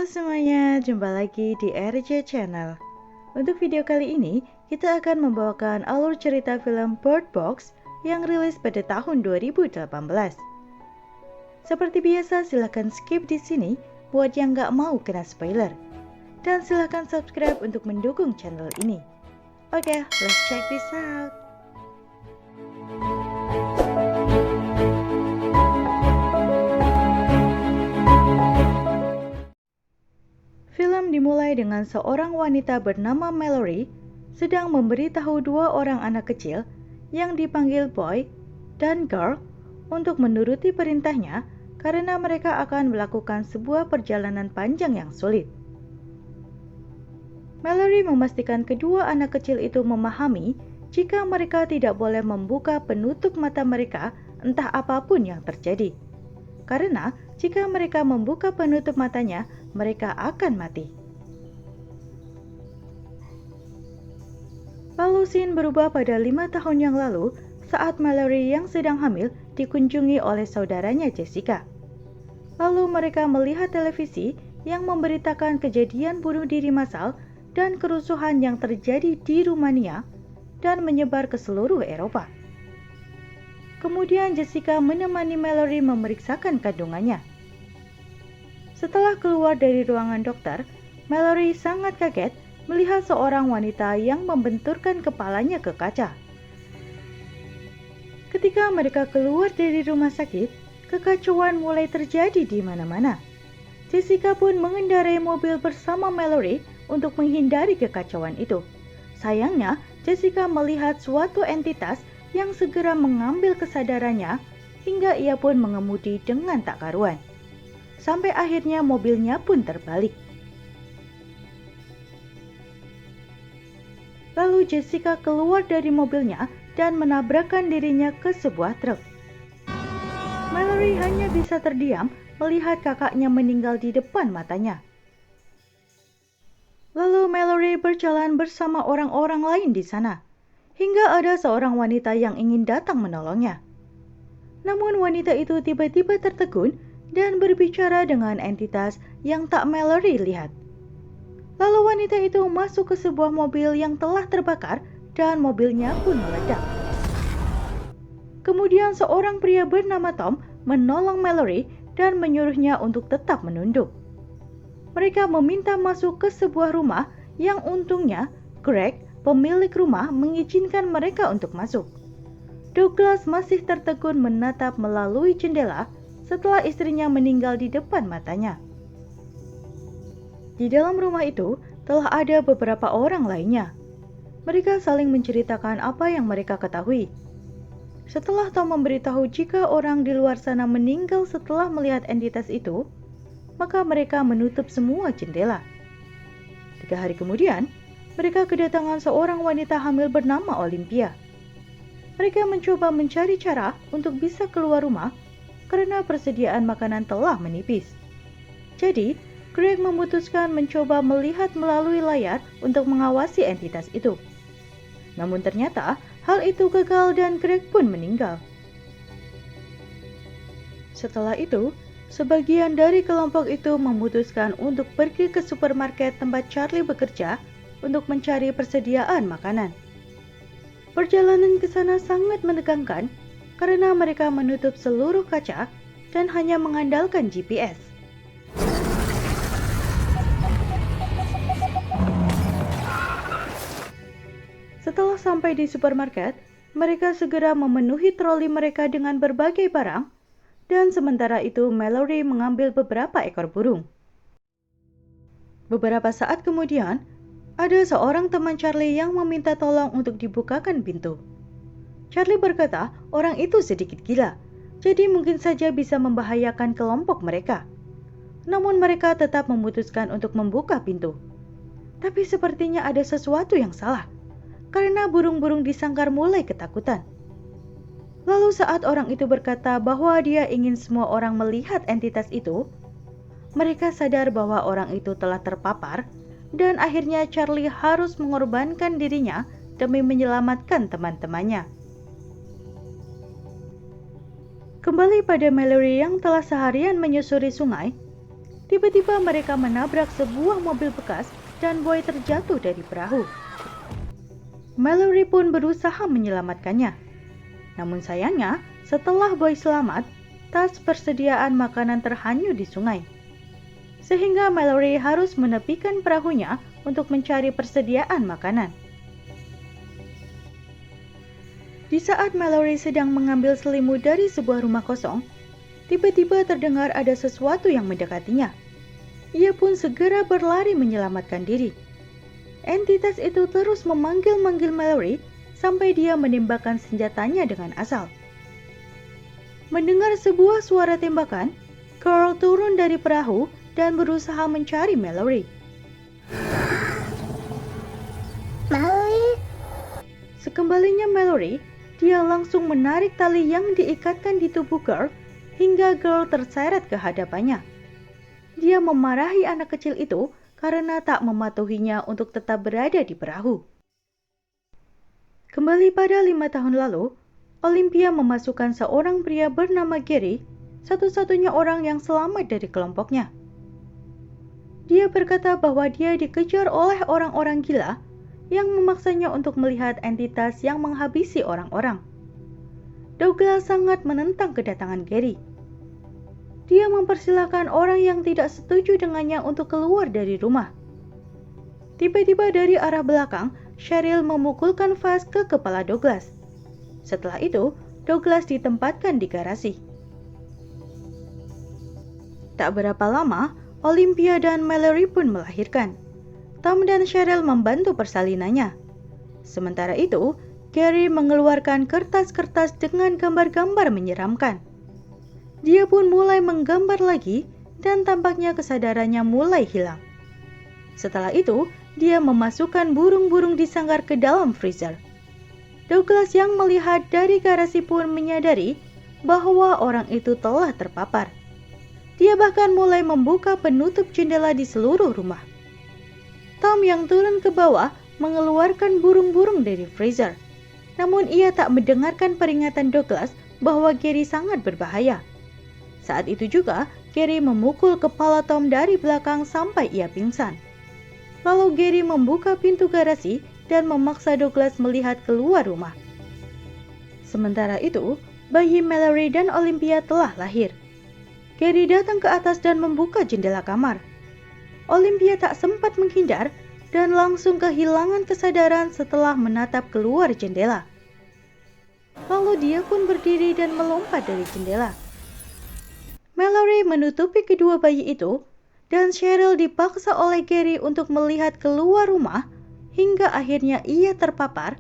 semuanya, jumpa lagi di RJ Channel. Untuk video kali ini, kita akan membawakan alur cerita film Bird Box yang rilis pada tahun 2018. Seperti biasa, silahkan skip di sini buat yang nggak mau kena spoiler. Dan silahkan subscribe untuk mendukung channel ini. Oke, let's check this out. Film dimulai dengan seorang wanita bernama Mallory sedang memberitahu dua orang anak kecil yang dipanggil Boy dan Girl untuk menuruti perintahnya karena mereka akan melakukan sebuah perjalanan panjang yang sulit. Mallory memastikan kedua anak kecil itu memahami jika mereka tidak boleh membuka penutup mata mereka entah apapun yang terjadi. Karena jika mereka membuka penutup matanya, mereka akan mati. Lalu scene berubah pada 5 tahun yang lalu saat Mallory yang sedang hamil dikunjungi oleh saudaranya Jessica. Lalu mereka melihat televisi yang memberitakan kejadian bunuh diri massal dan kerusuhan yang terjadi di Rumania dan menyebar ke seluruh Eropa. Kemudian Jessica menemani Mallory memeriksakan kandungannya. Setelah keluar dari ruangan dokter, Mallory sangat kaget melihat seorang wanita yang membenturkan kepalanya ke kaca. Ketika mereka keluar dari rumah sakit, kekacauan mulai terjadi di mana-mana. Jessica pun mengendarai mobil bersama Mallory untuk menghindari kekacauan itu. Sayangnya, Jessica melihat suatu entitas yang segera mengambil kesadarannya hingga ia pun mengemudi dengan tak karuan. Sampai akhirnya mobilnya pun terbalik. Lalu Jessica keluar dari mobilnya dan menabrakkan dirinya ke sebuah truk. Mallory hanya bisa terdiam melihat kakaknya meninggal di depan matanya. Lalu Mallory berjalan bersama orang-orang lain di sana, hingga ada seorang wanita yang ingin datang menolongnya. Namun wanita itu tiba-tiba tertegun dan berbicara dengan entitas yang tak Mallory lihat. Lalu wanita itu masuk ke sebuah mobil yang telah terbakar dan mobilnya pun meledak. Kemudian seorang pria bernama Tom menolong Mallory dan menyuruhnya untuk tetap menunduk. Mereka meminta masuk ke sebuah rumah yang untungnya Greg, pemilik rumah, mengizinkan mereka untuk masuk. Douglas masih tertegun menatap melalui jendela setelah istrinya meninggal di depan matanya. Di dalam rumah itu telah ada beberapa orang lainnya. Mereka saling menceritakan apa yang mereka ketahui. Setelah Tom memberitahu jika orang di luar sana meninggal setelah melihat entitas itu, maka mereka menutup semua jendela. 3 hari kemudian, mereka kedatangan seorang wanita hamil bernama Olympia. Mereka mencoba mencari cara untuk bisa keluar rumah karena persediaan makanan telah menipis. Jadi, Greg memutuskan mencoba melihat melalui layar untuk mengawasi entitas itu. Namun ternyata hal itu gagal dan Greg pun meninggal. Setelah itu, sebagian dari kelompok itu memutuskan untuk pergi ke supermarket tempat Charlie bekerja untuk mencari persediaan makanan. Perjalanan ke sana sangat menegangkan karena mereka menutup seluruh kaca dan hanya mengandalkan GPS. Setelah sampai di supermarket, mereka segera memenuhi troli mereka dengan berbagai barang, dan sementara itu Mallory mengambil beberapa ekor burung. Beberapa saat kemudian, ada seorang teman Charlie yang meminta tolong untuk dibukakan pintu. Charlie berkata orang itu sedikit gila, jadi mungkin saja bisa membahayakan kelompok mereka. Namun mereka tetap memutuskan untuk membuka pintu. Tapi sepertinya ada sesuatu yang salah, karena burung-burung di sangkar mulai ketakutan. Lalu saat orang itu berkata bahwa dia ingin semua orang melihat entitas itu, mereka sadar bahwa orang itu telah terpapar dan akhirnya Charlie harus mengorbankan dirinya demi menyelamatkan teman-temannya. Kembali pada Mallory yang telah seharian menyusuri sungai, Tiba-tiba mereka menabrak sebuah mobil bekas dan Boy terjatuh dari perahu. Mallory pun berusaha menyelamatkannya. Namun sayangnya, setelah Boy selamat, tas persediaan makanan terhanyut di sungai. Sehingga Mallory harus menepikan perahunya untuk mencari persediaan makanan. Di saat Mallory sedang mengambil selimut dari sebuah rumah kosong, tiba-tiba terdengar ada sesuatu yang mendekatinya. Ia pun segera berlari menyelamatkan diri. Entitas itu terus memanggil-manggil Mallory sampai dia menembakkan senjatanya dengan asal. Mendengar sebuah suara tembakan, Carl turun dari perahu dan berusaha mencari Mallory. Mallory? Sekembalinya Mallory, dia langsung menarik tali yang diikatkan di tubuh Girl hingga Girl terseret ke hadapannya. Dia memarahi anak kecil itu karena tak mematuhinya untuk tetap berada di perahu. Kembali pada 5 tahun lalu, Olympia memasukkan seorang pria bernama Gary, satu-satunya orang yang selamat dari kelompoknya. Dia berkata bahwa dia dikejar oleh orang-orang gila yang memaksanya untuk melihat entitas yang menghabisi orang-orang. Douglas sangat menentang kedatangan Gary. Dia mempersilahkan orang yang tidak setuju dengannya untuk keluar dari rumah. Tiba-tiba dari arah belakang, Cheryl memukulkan vas ke kepala Douglas. Setelah itu, Douglas ditempatkan di garasi. Tak berapa lama, Olympia dan Mallory pun melahirkan. Tom dan Cheryl membantu persalinannya. Sementara itu, Gary mengeluarkan kertas-kertas dengan gambar-gambar menyeramkan. Dia pun mulai menggambar lagi dan tampaknya kesadarannya mulai hilang. Setelah itu, dia memasukkan burung-burung di sangkar ke dalam freezer. Douglas yang melihat dari garasi pun menyadari bahwa orang itu telah terpapar. Dia bahkan mulai membuka penutup jendela di seluruh rumah. Tom yang turun ke bawah mengeluarkan burung-burung dari freezer. Namun ia tak mendengarkan peringatan Douglas bahwa Gary sangat berbahaya. Saat itu juga, Gary memukul kepala Tom dari belakang sampai ia pingsan. Lalu Gary membuka pintu garasi dan memaksa Douglas melihat keluar rumah. Sementara itu, bayi Mallory dan Olympia telah lahir. Gary datang ke atas dan membuka jendela kamar. Olympia tak sempat menghindar dan langsung kehilangan kesadaran setelah menatap keluar jendela. Lalu dia pun berdiri dan melompat dari jendela. Mallory menutupi kedua bayi itu dan Cheryl dipaksa oleh Gary untuk melihat keluar rumah hingga akhirnya ia terpapar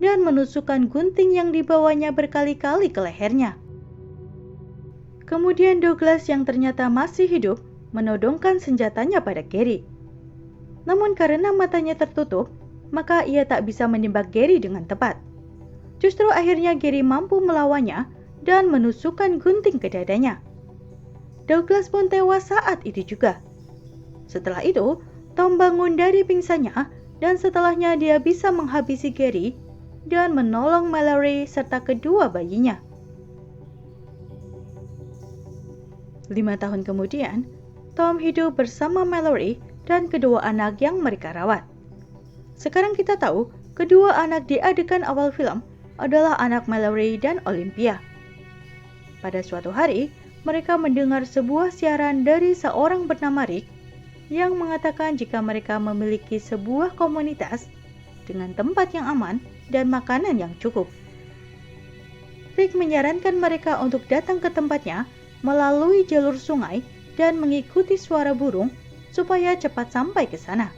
dan menusukkan gunting yang dibawanya berkali-kali ke lehernya. Kemudian Douglas yang ternyata masih hidup menodongkan senjatanya pada Gary. Namun karena matanya tertutup, maka ia tak bisa menembak Gary dengan tepat. Justru akhirnya Gary mampu melawannya dan menusukkan gunting ke dadanya. Douglas pun tewas saat itu juga. Setelah itu, Tom bangun dari pingsannya dan setelahnya dia bisa menghabisi Gary dan menolong Mallory serta kedua bayinya. 5 tahun kemudian, Tom hidup bersama Mallory dan kedua anak yang mereka rawat. Sekarang kita tahu, kedua anak di adegan awal film adalah anak Mallory dan Olympia. Pada suatu hari, mereka mendengar sebuah siaran dari seorang bernama Rick yang mengatakan jika mereka memiliki sebuah komunitas dengan tempat yang aman dan makanan yang cukup. Rick menyarankan mereka untuk datang ke tempatnya melalui jalur sungai dan mengikuti suara burung supaya cepat sampai ke sana.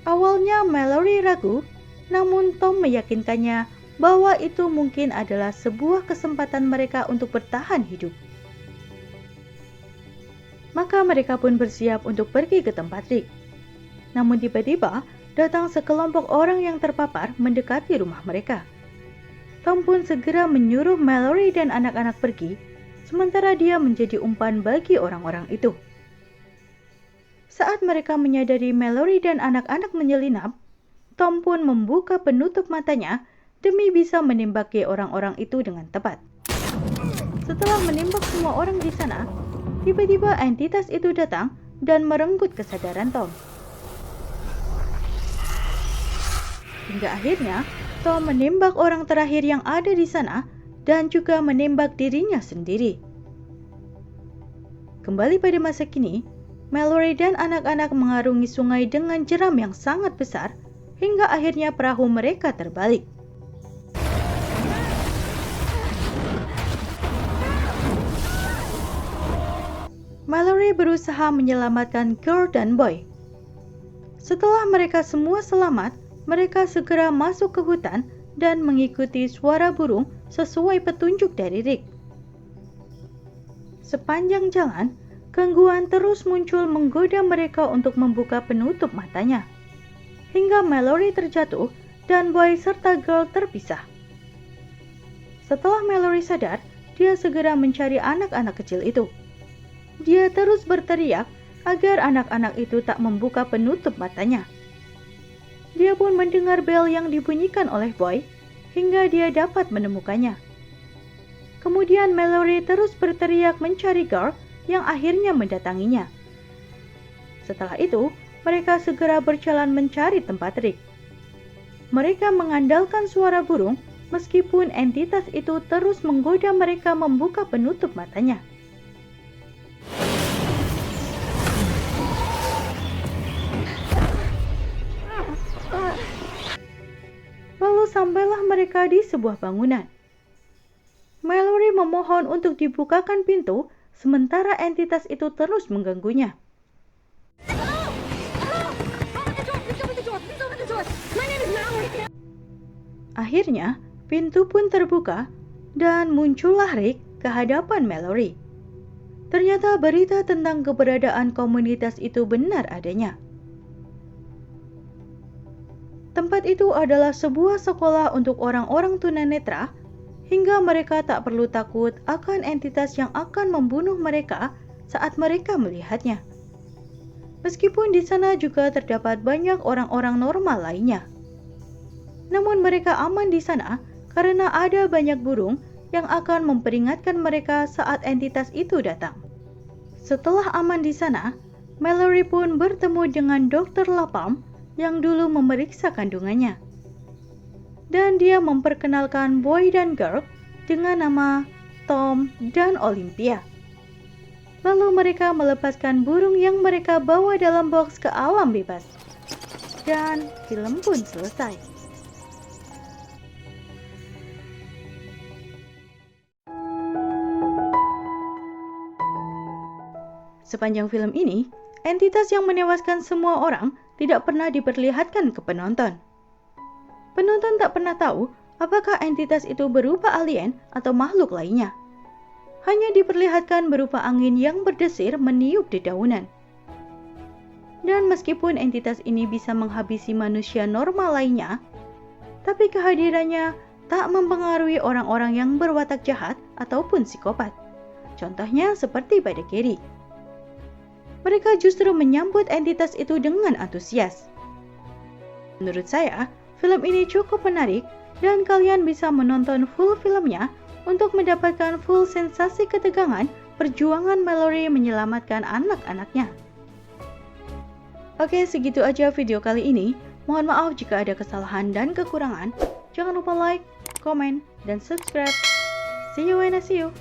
Awalnya Mallory ragu, namun Tom meyakinkannya bahwa itu mungkin adalah sebuah kesempatan mereka untuk bertahan hidup. Maka mereka pun bersiap untuk pergi ke tempat Rick. Namun tiba-tiba datang sekelompok orang yang terpapar mendekati rumah mereka. Tom pun segera menyuruh Mallory dan anak-anak pergi, sementara dia menjadi umpan bagi orang-orang itu. Saat mereka menyadari Mallory dan anak-anak menyelinap, Tom pun membuka penutup matanya demi bisa menembaki orang-orang itu dengan tepat. Setelah menembak semua orang di sana, tiba-tiba entitas itu datang dan merenggut kesadaran Tom. Hingga akhirnya Tom menembak orang terakhir yang ada di sana dan juga menembak dirinya sendiri. Kembali pada masa kini, Mallory dan anak-anak mengarungi sungai dengan jeram yang sangat besar hingga akhirnya perahu mereka terbalik. Mallory berusaha menyelamatkan Girl dan Boy. Setelah mereka semua selamat, mereka segera masuk ke hutan dan mengikuti suara burung sesuai petunjuk dari Rick. Sepanjang jalan, gangguan terus muncul menggoda mereka untuk membuka penutup matanya. Hingga Mallory terjatuh dan Boy serta Girl terpisah. Setelah Mallory sadar, dia segera mencari anak-anak kecil itu. Dia terus berteriak agar anak-anak itu tak membuka penutup matanya. Dia pun mendengar bel yang dibunyikan oleh Boy hingga dia dapat menemukannya. Kemudian Mallory terus berteriak mencari Girl yang akhirnya mendatanginya. Setelah itu, mereka segera berjalan mencari tempat Rick. Mereka mengandalkan suara burung meskipun entitas itu terus menggoda mereka membuka penutup matanya. Lalu sampailah mereka di sebuah bangunan. Mallory memohon untuk dibukakan pintu, sementara entitas itu terus mengganggunya. Akhirnya, pintu pun terbuka dan muncullah Rick ke hadapan Mallory. Ternyata berita tentang keberadaan komunitas itu benar adanya. Tempat itu adalah sebuah sekolah untuk orang-orang tunanetra, hingga mereka tak perlu takut akan entitas yang akan membunuh mereka saat mereka melihatnya. Meskipun di sana juga terdapat banyak orang-orang normal lainnya. Namun mereka aman di sana karena ada banyak burung yang akan memperingatkan mereka saat entitas itu datang. Setelah aman di sana, Mallory pun bertemu dengan Dr. Lapalm yang dulu memeriksa kandungannya. Dan dia memperkenalkan Boy dan Girl dengan nama Tom dan Olympia. Lalu mereka melepaskan burung yang mereka bawa dalam box ke alam bebas. Dan film pun selesai. Sepanjang film ini, entitas yang menewaskan semua orang tidak pernah diperlihatkan ke penonton. Penonton tak pernah tahu apakah entitas itu berupa alien atau makhluk lainnya. Hanya diperlihatkan berupa angin yang berdesir meniup dedaunan. Dan meskipun entitas ini bisa menghabisi manusia normal lainnya, tapi kehadirannya tak mempengaruhi orang-orang yang berwatak jahat ataupun psikopat. Contohnya seperti pada Gary. Mereka justru menyambut entitas itu dengan antusias. Menurut saya, film ini cukup menarik dan kalian bisa menonton full filmnya untuk mendapatkan full sensasi ketegangan perjuangan Mallory menyelamatkan anak-anaknya. Oke, segitu aja video kali ini. Mohon maaf jika ada kesalahan dan kekurangan. Jangan lupa like, comment, dan subscribe. See you when I see you.